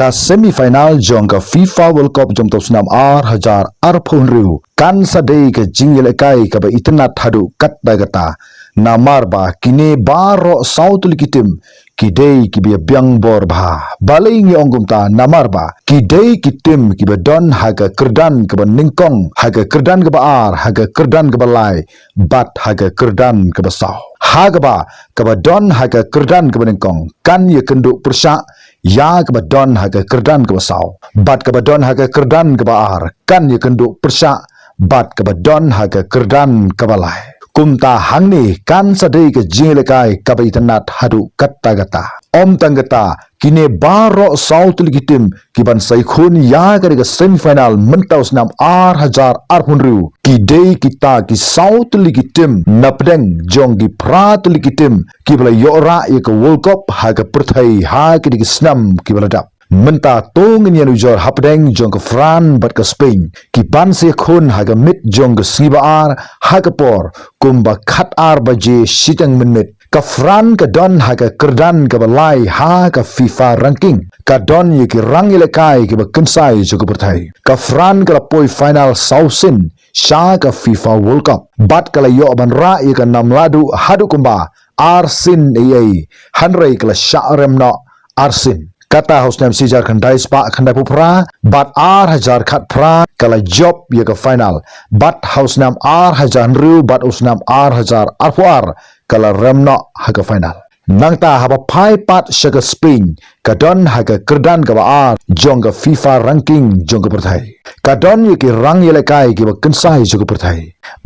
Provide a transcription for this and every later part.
ka semifinal jong ka FIFA World Cup jom tos nam R1000 arphun riu kan sadei ka jingle kai ka ba itnat hadu kat dagata namar ba kine baro sautul kitim kidei kibe biang bor ba balai ngi ongum ta namar ba kidei kitim kibe don haga kerdan ke ningkong haga kerdan ke ar haga kerdan ke balai bat haga kerdan ke sau haga ba ke don haga kerdan ke ningkong kan ye kenduk persyak ya ke don haga kerdan ke sau bat ke don haga kerdan ke ar kan ye kenduk persyak bat ke don haga kerdan ke balai kumta hangni kan sadei ke jinglekai kabai tenat hadu kata gata om tanggata kine baro sautul gitim kiban saikhun ya ke semifinal mentaus nam R1000 arpunru kidei kita ki sautul gitim napdeng jong gi pratul gitim kibla yora ye ke World Cup ha ke perthai ha ke di snam kibla dap menta tong ni ujor hapdeng jong ke Fran bat ke Spain ki ban se khun haga mit jong ke sibar haga por kumba khat ar baje sitang minit ka Fran ka don haga kerdan ke balai ha ka FIFA ranking ka don ye ki rang lekai ke kensai jong ke perthai ka Fran ka poi final sausin sha ka FIFA World Cup bat kala yo ban ra ye ka nam ladu hadu kumba arsin ei hanrei kala sha remno arsin kata hosnam sijar khandai spa khandai pupra bat R1000 khat pra kala job ye ka final bat hosnam R1000 ru bat usnam R1000 arpuar kala remno ha ka final nangta haba pai pat shaga Spain kadon haga kerdan ka ar jong ka FIFA ranking jong ka perthai kadon ye ki rang ye lekai ki ba kensai jong ka perthai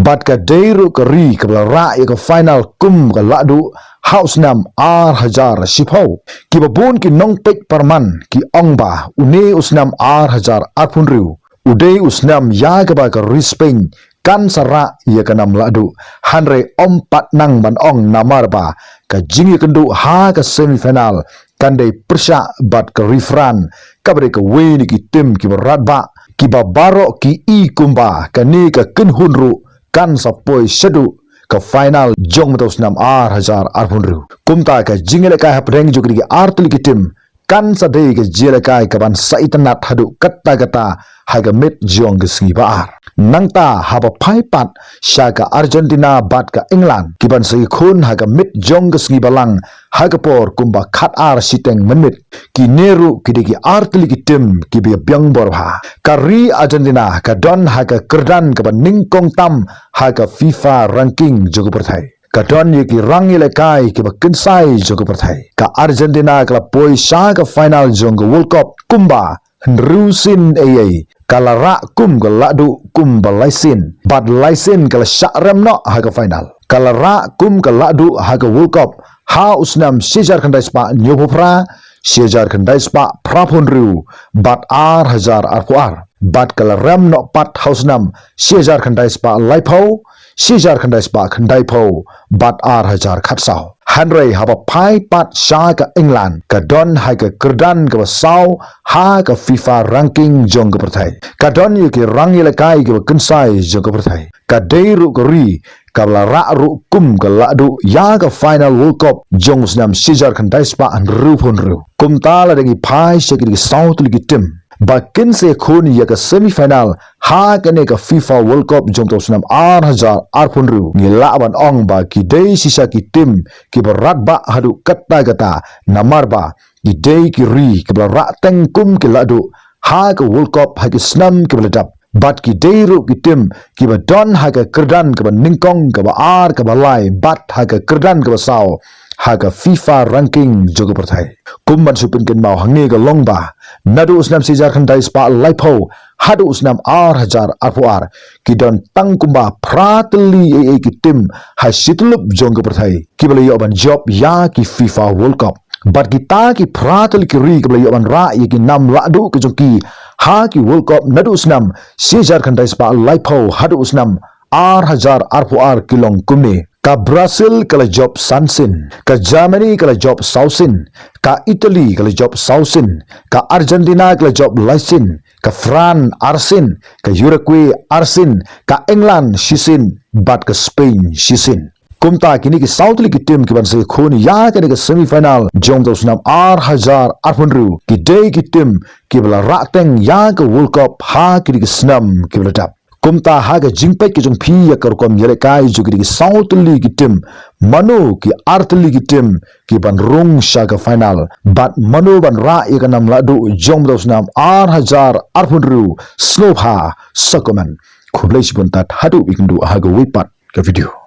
bat ka deiru ka ri ka ra ye ka final kum ka ladu house nam R1000 sipau ki babun ki nong pek parman ki ongba une usnam R1000 arpunriu udei usnam ya ka ba ka rispeng kan sara ye ka nam ladu hanre ompat nang ban ong namar ba ka jingi kendu ha ka semifinal kandai persya bat ka rifran kabre ka weni ki tim ki berat ba ki babaro ki i kumba kani ka kenhunru kan sapoi sedu ke final jong metos nam R1000 arpunru kumta ka jingile ka hapdeng jukri ki artul ki tim kan sadei ke jelekai ke ban saitanat hadu kata kata haga mit jong ke sibar nangta haba paipat syaga Argentina bat ke England kiban sai khun haga mit jong ke sibalang haga por kumba khat ar siteng menit ki neru kidiki artli ki tim ki bi byang borha kari Argentina ka don haga kerdan ke ban ningkong tam haga FIFA ranking jogo perthai kadon ye ki rang ye lekai ki ba kensai jogo perthai ka Argentina kala poi sha ka final jong World Cup kumba nrusin ai kala ra kum ga ladu kum ba laisin bad laisin kala sha remno ha ka final kala ra kum ka ladu ha ka World Cup ha usnam sijar khandai spa nyopra sijar khandai spa prapon riu bat R1000 arpuar bat kala remno pat hausnam sijar khandai spa laipau sijar khandai spa khandai pau bat R1000 khatsau hanrei haba pai pat sha ka England ka don ha ka kerdan ka sau ha ka FIFA ranking jong ka perthai ka don ye ki rang ye lekai ka kensai jong ka perthai ka deiru ka ri ka la ra ru kum ka ladu ya ka final World Cup jong snam sijar khandai spa an ru phon ru kum ta la dengi pai shekri sau tul ki tim bakin se khun ya ka semifinal ha kane ka FIFA World Cup jong to sunam R1000 arpunru ngila ban ong ba ki dei sisa ki tim ki berat ba hadu kata kata namar ba ki dei ki ri ki berat teng kum ki ladu ha ka World Cup ha ki snam ki beladap bat ki dei ru ki tim ki ba don ha ka kerdan ki ba ningkong ki ba ar ki ba lai bat ha ka kerdan ki ba sao haga FIFA ranking jogo perthai kumban supin ken mau hangi ga longba nadu usnam sijar khandai spa laipo hadu usnam R1000 arpuar kidon tang kumba pratli ai ki tim hasitlup jogo perthai kibale yo ban job ya ki FIFA World Cup bat kita ki pratli ki ri kibale yo ban ra ye ki nam ladu ki joki ha ki World Cup nadu usnam sijar khandai spa laipo hadu usnam R1000 arpuar kilong kumne ka Brazil kala job sansin ka Germany kala job sausin ka Italy kala job sausin ka Argentina kala job laisin ka France arsin ka Uruguay arsin ka England sisin bat ka Spain sisin kumta kini ki South League team ki ban se khoni ya ka ke semi final jom to sunam R1000 arphunru ki day ki team ki bala rateng ya ka World Cup ha ki snam ki bala tap kumta ha ga jingpai ki jong phi ya kar kom yele kai ju ki South League team manu ki Arth League team ki ban rung sha ka final but manu ban ra ya ka nam la do jom to sunam R1000 arphunru slow ha sakoman khublai sibun tat hadu ikindu ha ga wipat ka video